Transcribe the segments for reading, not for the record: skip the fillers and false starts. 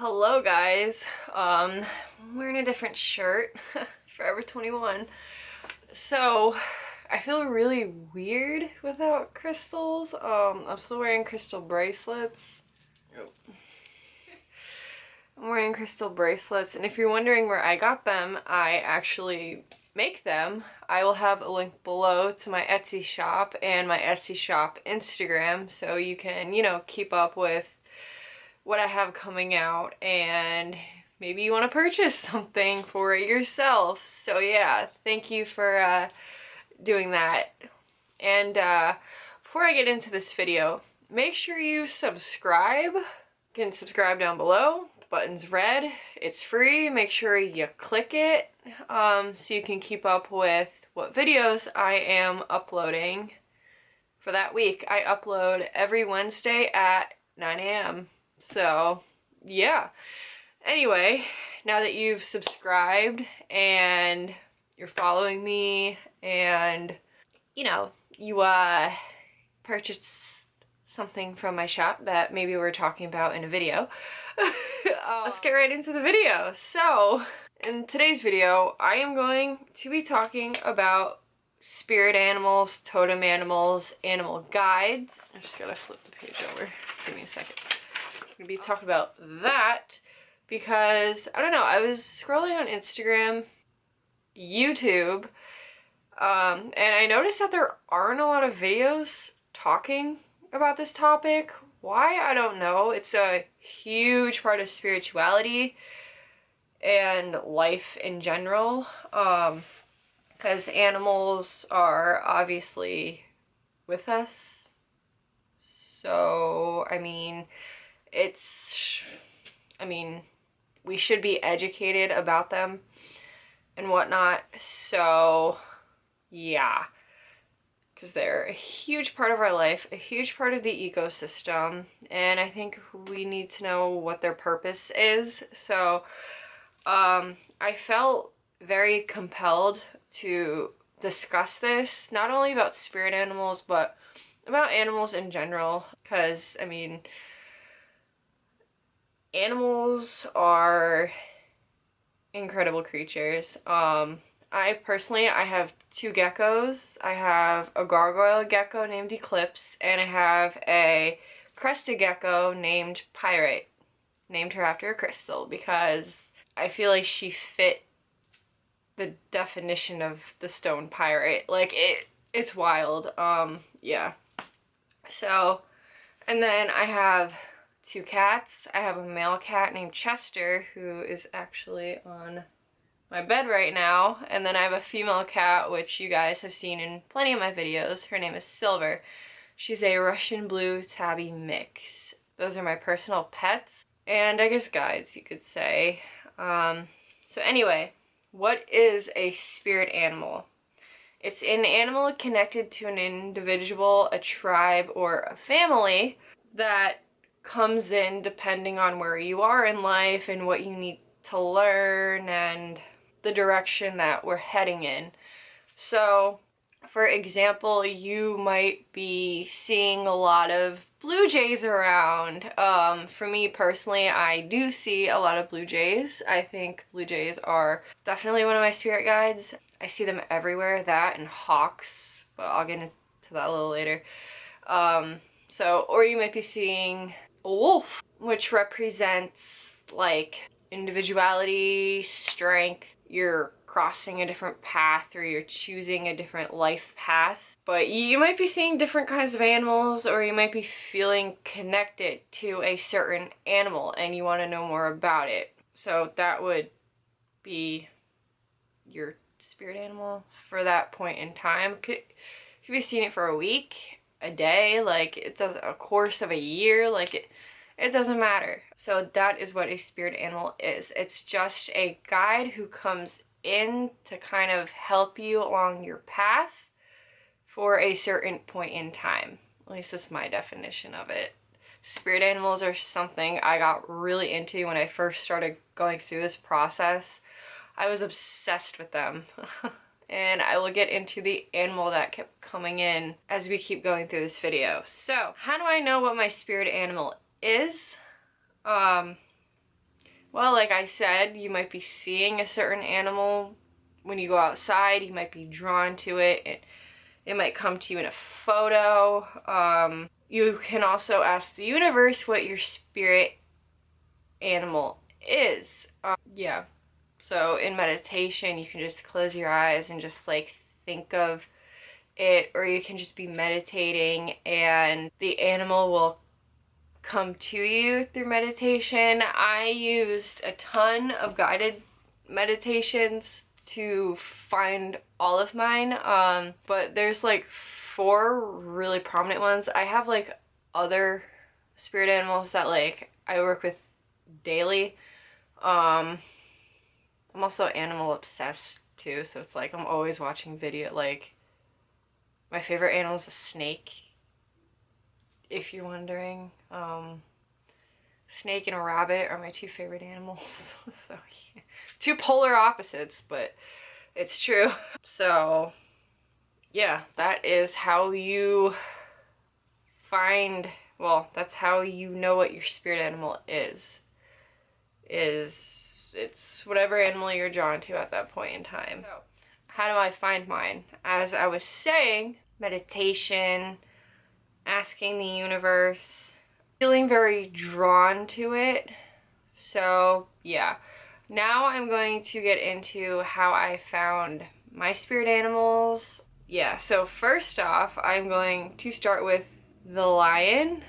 Hello guys. I'm wearing a different shirt. Forever 21. So I feel really weird without crystals. I'm still wearing crystal bracelets. I'm wearing crystal bracelets, and if you're wondering where I got them, I actually make them. I will have a link below to my Etsy shop and my Etsy shop Instagram, so you can, keep up with what I have coming out, and maybe you want to purchase something for it yourself. So yeah, thank you for doing that. And before I get into this video, make sure you subscribe. You can subscribe down below. The button's red. It's free. Make sure you click it so you can keep up with what videos I am uploading for that week. I upload every Wednesday at 9 a.m. So yeah. Anyway, now that you've subscribed and you're following me and you purchased something from my shop that maybe we're talking about in a video, let's get right into the video. So in today's video, I am going to be talking about spirit animals, totem animals, animal guides. I just gotta flip the page over. Give me a second. I'm gonna be talking about that because, I don't know, I was scrolling on Instagram, YouTube, and I noticed that there aren't a lot of videos talking about this topic. Why? I don't know. It's a huge part of spirituality and life in general, because we are obviously with us. So, we should be educated about them and whatnot. So yeah, because they're a huge part of our life, a huge part of the ecosystem, and I think we need to know what their purpose is. So I felt very compelled to discuss this, not only about spirit animals, but about animals in general, because animals are incredible creatures. I have two geckos. I have a gargoyle gecko named Eclipse, and I have a crested gecko named Pyrite. Named her after a crystal because I feel like she fit the definition of the stone pyrite. Like, it's wild. Yeah. So, and then I have two cats. I have a male cat named Chester, who is actually on my bed right now, and then I have a female cat, which you guys have seen in plenty of my videos. Her name is Silver. She's a Russian blue tabby mix. Those are my personal pets, and I guess guides, you could say. So anyway, what is a spirit animal? It's an animal connected to an individual, a tribe, or a family that comes in depending on where you are in life and what you need to learn and the direction that we're heading in. So, for example, you might be seeing a lot of blue jays around. For me personally, I do see a lot of blue jays. I think blue jays are definitely one of my spirit guides. I see them everywhere, that and hawks, but I'll get into that a little later. Or you might be seeing a wolf, which represents like individuality, strength. You're crossing a different path, or you're choosing a different life path. But you might be seeing different kinds of animals, or you might be feeling connected to a certain animal and you want to know more about it. So that would be your spirit animal for that point in time. Could be seeing it for a week, a day, like it's a course of a year, like it doesn't matter. So that is what a spirit animal is. It's just a guide who comes in to kind of help you along your path for a certain point in time. At least that's my definition of it. Spirit animals are something I got really into when I first started going through this process. I was obsessed with them. And I will get into the animal that kept coming in as we keep going through this video. So, how do I know what my spirit animal is? Well, like I said, you might be seeing a certain animal when you go outside. You might be drawn to it. It might come to you in a photo. You can also ask the universe what your spirit animal is. Yeah. So in meditation, you can just close your eyes and just like think of it, or you can just be meditating and the animal will come to you through meditation. I used a ton of guided meditations to find all of mine, but there's like 4 really prominent ones. I have like other spirit animals that like I work with daily. I'm also animal obsessed too, so it's like I'm always watching video. Like my favorite animal is a snake, if you're wondering. Snake and a rabbit are my 2 favorite animals. So yeah. 2 polar opposites, but it's true. So yeah, that is how you find, well, that's how you know what your spirit animal is. It's whatever animal you're drawn to at that point in time. So how do I find mine? As I was saying, meditation, asking the universe, feeling very drawn to it. So yeah, now I'm going to get into how I found my spirit animals. Yeah, so first off, I'm going to start with the lion.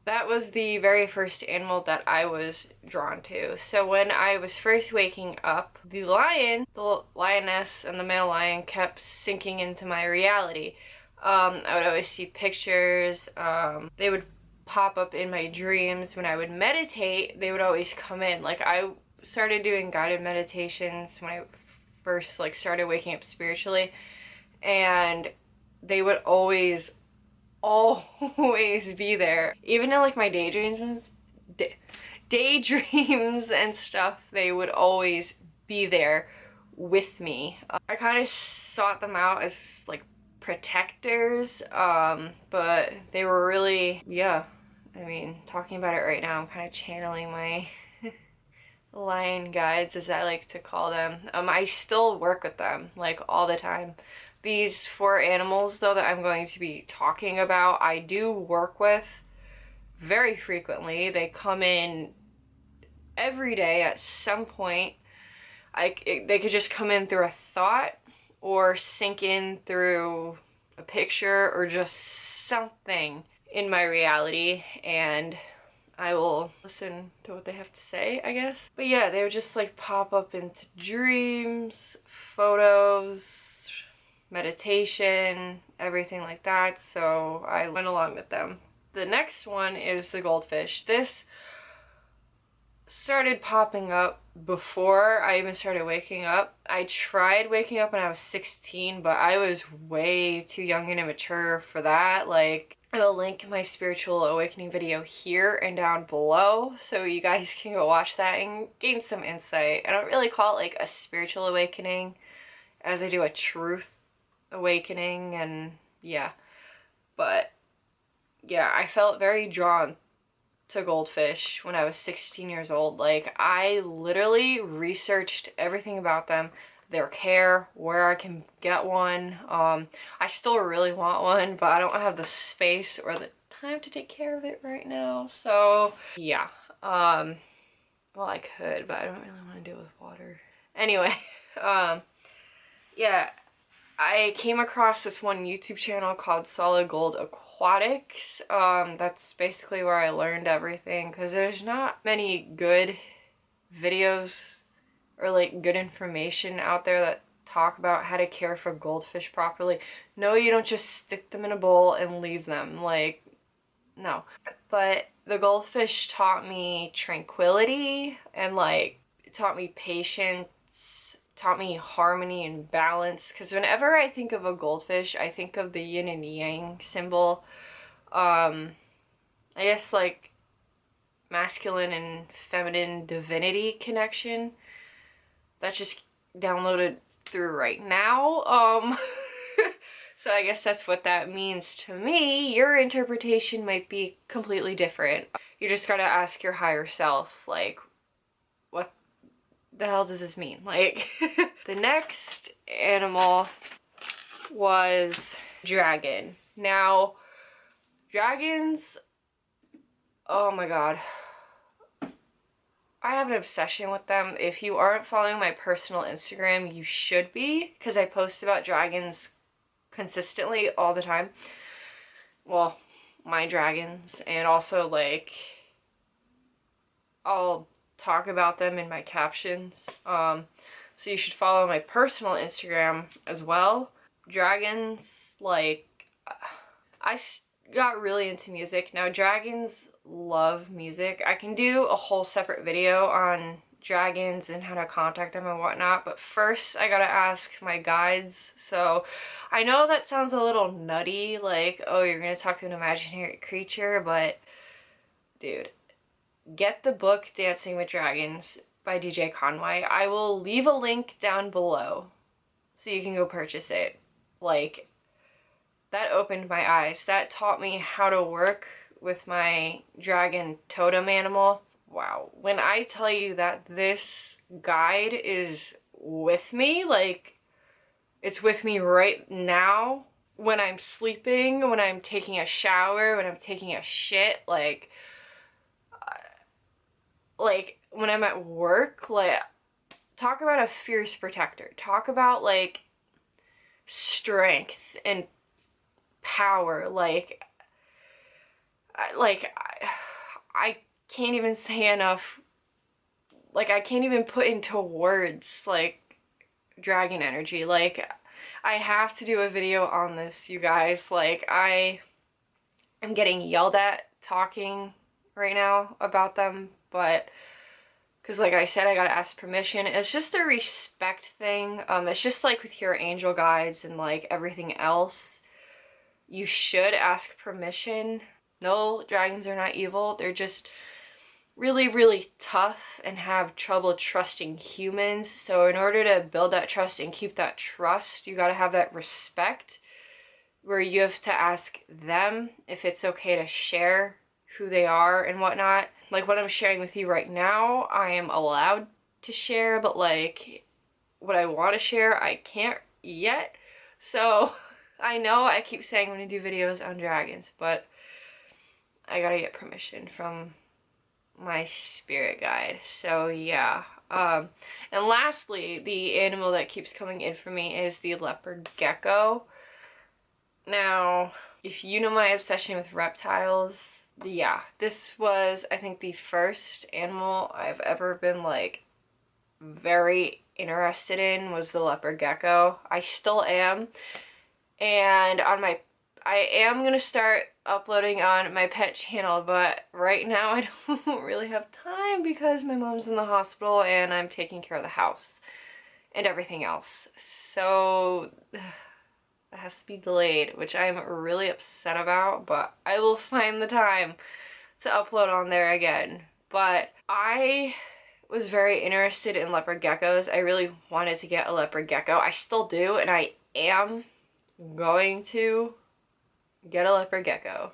That was the very first animal that I was drawn to. So when I was first waking up, the lion, the lioness and the male lion kept sinking into my reality. I would always see pictures. They would pop up in my dreams. When I would meditate, they would always come in. Like I started doing guided meditations when I first like started waking up spiritually, and they would always be there. Even in like my daydreams and stuff, they would always be there with me. I kind of sought them out as like protectors, but they were really, yeah, I mean, talking about it right now, I'm kind of channeling my lion guides, as I like to call them. I still work with them like all the time. These 4 animals, though, that I'm going to be talking about, I do work with very frequently. They come in every day at some point. They could just come in through a thought, or sink in through a picture, or just something in my reality, and I will listen to what they have to say, I guess. But yeah, they would just like pop up into dreams, photos, meditation, everything like that, so I went along with them. The next one is the goldfish. This started popping up before I even started waking up. I tried waking up when I was 16, but I was way too young and immature for that. Like, I will link my spiritual awakening video here and down below, so you guys can go watch that and gain some insight. I don't really call it like a spiritual awakening, as I do a truth awakening, and yeah. But yeah, I felt very drawn to goldfish when I was 16 years old. Like, I literally researched everything about them, their care, where I can get one. I still really want one, but I don't have the space or the time to take care of it right now. So yeah, well, I could, but I don't really want to deal with water. Anyway, yeah, I came across this one YouTube channel called Solid Gold Aquatics. That's basically where I learned everything, because there's not many good videos or like good information out there that talk about how to care for goldfish properly. No, you don't just stick them in a bowl and leave them. Like, no. But the goldfish taught me tranquility, and like it taught me patience, taught me harmony and balance, because whenever I think of a goldfish, I think of the yin and yang symbol. I guess like masculine and feminine divinity connection. That just downloaded through right now. So I guess that's what that means to me. Your interpretation might be completely different. You just gotta ask your higher self, like, what the hell does this mean? Like, the next animal was dragon. Now, dragons, oh my god. I have an obsession with them. If you aren't following my personal Instagram, you should be, because I post about dragons consistently all the time. Well, my dragons, and also like I'll talk about them in my captions. So you should follow my personal Instagram as well. Dragons, like, I got really into music. Now, dragons love music. I can do a whole separate video on dragons and how to contact them and whatnot, but first I gotta ask my guides. So I know that sounds a little nutty, like, oh, you're gonna talk to an imaginary creature, but dude, get the book Dancing with Dragons by DJ Conway. I will leave a link down below so you can go purchase it. Like, that opened my eyes. That taught me how to work with my dragon totem animal. Wow. When I tell you that this guide is with me, like, it's with me right now, when I'm sleeping, when I'm taking a shower, when I'm taking a shit, like when I'm at work, like, talk about a fierce protector. Talk about, like, strength and power. Like, I can't even say enough. Like, I can't even put into words, like, dragon energy. Like, I have to do a video on this, you guys. Like, I am getting yelled at talking right now about them, but because, like I said, I gotta ask permission. It's just a respect thing. It's just like with your angel guides and like everything else. You should ask permission. No, dragons are not evil. They're just really, really tough and have trouble trusting humans. So in order to build that trust and keep that trust, you gotta have that respect where you have to ask them if it's okay to share who they are and whatnot. Like what I'm sharing with you right now, I am allowed to share, but like what I want to share, I can't yet. So I know I keep saying I'm gonna do videos on dragons, but I gotta get permission from my spirit guide. So yeah. And lastly, the animal that keeps coming in for me is the leopard gecko. Now, if you know my obsession with reptiles, yeah, this was, I think, the first animal I've ever been, like, very interested in was the leopard gecko. I still am. And on I am gonna start uploading on my pet channel, but right now I don't really have time because my mom's in the hospital and I'm taking care of the house and everything else. So it has to be delayed, which I'm really upset about, but I will find the time to upload on there again. But I was very interested in leopard geckos. I really wanted to get a leopard gecko. I still do, and I am going to get a leopard gecko.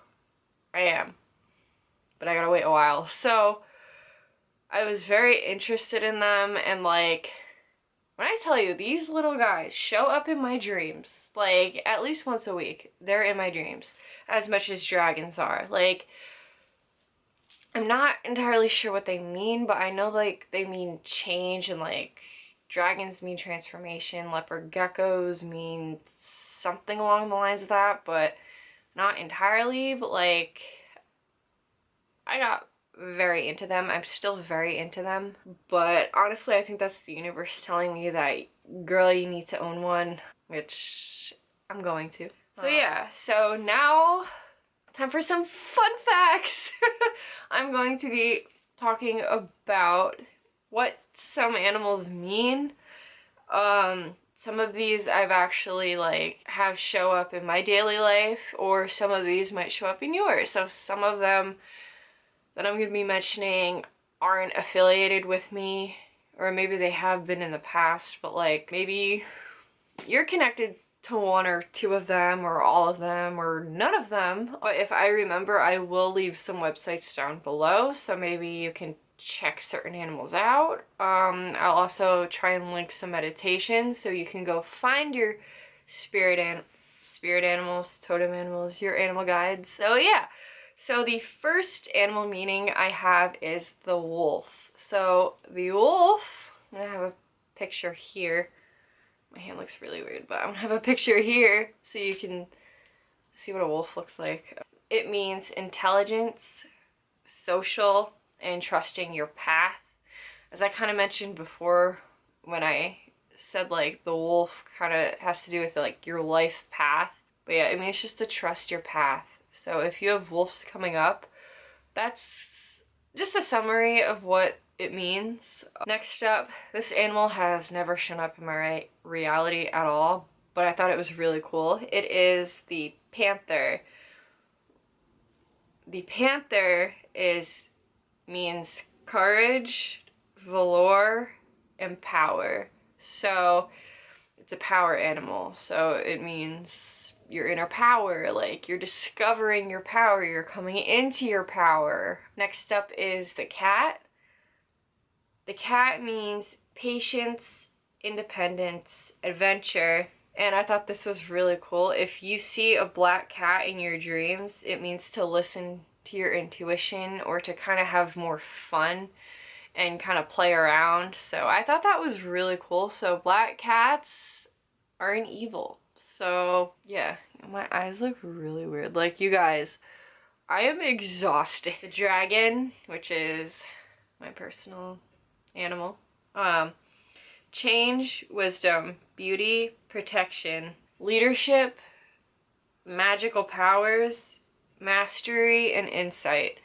I am. But I gotta wait a while. So I was very interested in them, and like, when I tell you, these little guys show up in my dreams, like, at least once a week. They're in my dreams, as much as dragons are. Like, I'm not entirely sure what they mean, but I know, like, they mean change, and, like, dragons mean transformation, leopard geckos mean something along the lines of that, but not entirely. But, like, I got very into them. I'm still very into them, but honestly I think that's the universe telling me that, girl, you need to own one, which I'm going to. So yeah, so now time for some fun facts. I'm going to be talking about what some animals mean. Some of these I've actually, like, have show up in my daily life, or some of these might show up in yours. So some of them that I'm going to be mentioning aren't affiliated with me, or maybe they have been in the past, but like maybe you're connected to one or two of them, or all of them, or none of them. But if I remember, I will leave some websites down below, so maybe you can check certain animals out. I'll also try and link some meditations so you can go find your spirit animals, totem animals, your animal guides. So yeah. So the first animal meaning I have is the wolf. So the wolf, I'm gonna have a picture here. My hand looks really weird, but I'm gonna have a picture here so you can see what a wolf looks like. It means intelligence, social, and trusting your path. As I kind of mentioned before when I said like the wolf kind of has to do with like your life path. But yeah, it means just to trust your path. So if you have wolves coming up, that's just a summary of what it means. Next up, this animal has never shown up in my reality at all, but I thought it was really cool. It is the panther. The panther means courage, valor, and power. So it's a power animal. So it means your inner power, like you're discovering your power, you're coming into your power. Next up is the cat. The cat means patience, independence, adventure, and I thought this was really cool. If you see a black cat in your dreams, it means to listen to your intuition or to kind of have more fun and kind of play around. So I thought that was really cool. So black cats are an evil. So yeah, my eyes look really weird. Like, you guys, I am exhausted. The dragon, which is my personal animal, change, wisdom, beauty, protection, leadership, magical powers, mastery, and insight.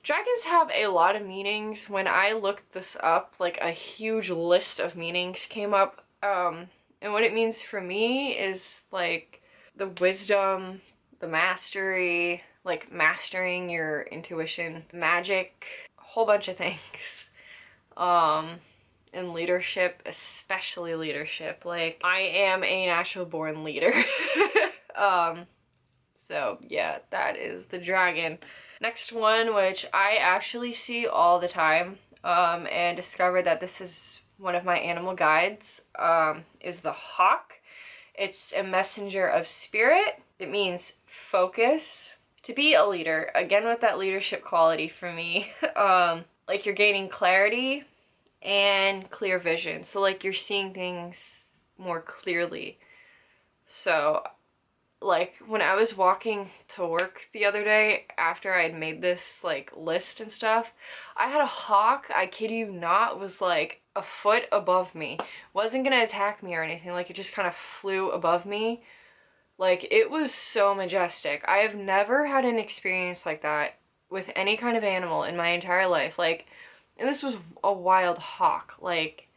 Dragons have a lot of meanings. When I looked this up, like a huge list of meanings came up. And what it means for me is like the wisdom, the mastery, like mastering your intuition, magic, a whole bunch of things. And leadership, especially leadership. Like, I am a natural born leader. So yeah, that is the dragon. Next one, which I actually see all the time, and discovered that this is one of my animal guides, is the hawk. It's a messenger of spirit. It means focus. To be a leader, again with that leadership quality for me, like you're gaining clarity and clear vision. So like you're seeing things more clearly. So like when I was walking to work the other day after I'd made this like list and stuff, I had a hawk, I kid you not, was like a foot above me. Wasn't gonna attack me or anything, like it just kind of flew above me. Like, it was so majestic. I have never had an experience like that with any kind of animal in my entire life. Like, and this was a wild hawk. Like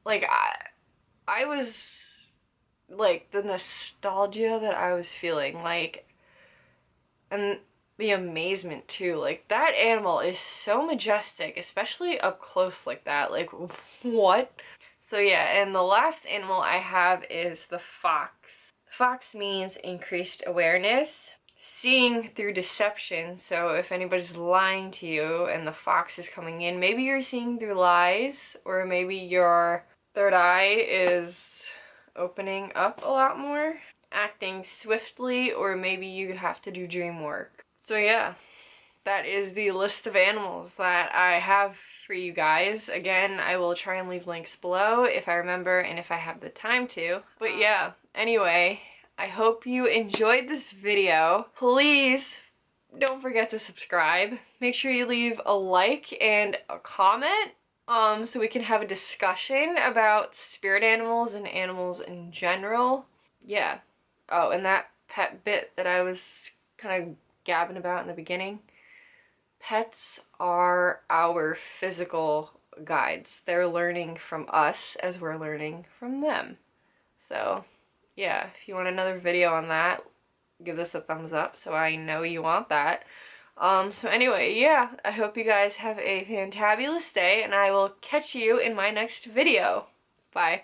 I was, like, the nostalgia that I was feeling, like, and the amazement too. Like, that animal is so majestic, especially up close like that. Like, what? So yeah, and the last animal I have is the fox. Fox means increased awareness, seeing through deception. So if anybody's lying to you and the fox is coming in, maybe you're seeing through lies, or maybe your third eye is opening up a lot more, acting swiftly, or maybe you have to do dream work. So yeah, that is the list of animals that I have for you guys. Again, I will try and leave links below if I remember and if I have the time to. But yeah, anyway, I hope you enjoyed this video. Please don't forget to subscribe. Make sure you leave a like and a comment, so we can have a discussion about spirit animals and animals in general. Yeah. Oh, and that pet bit that I was kind of gabbing about in the beginning. Pets are our physical guides. They're learning from us as we're learning from them. So yeah, if you want another video on that, give this a thumbs up so I know you want that. So anyway, yeah, I hope you guys have a fantabulous day, and I will catch you in my next video. Bye.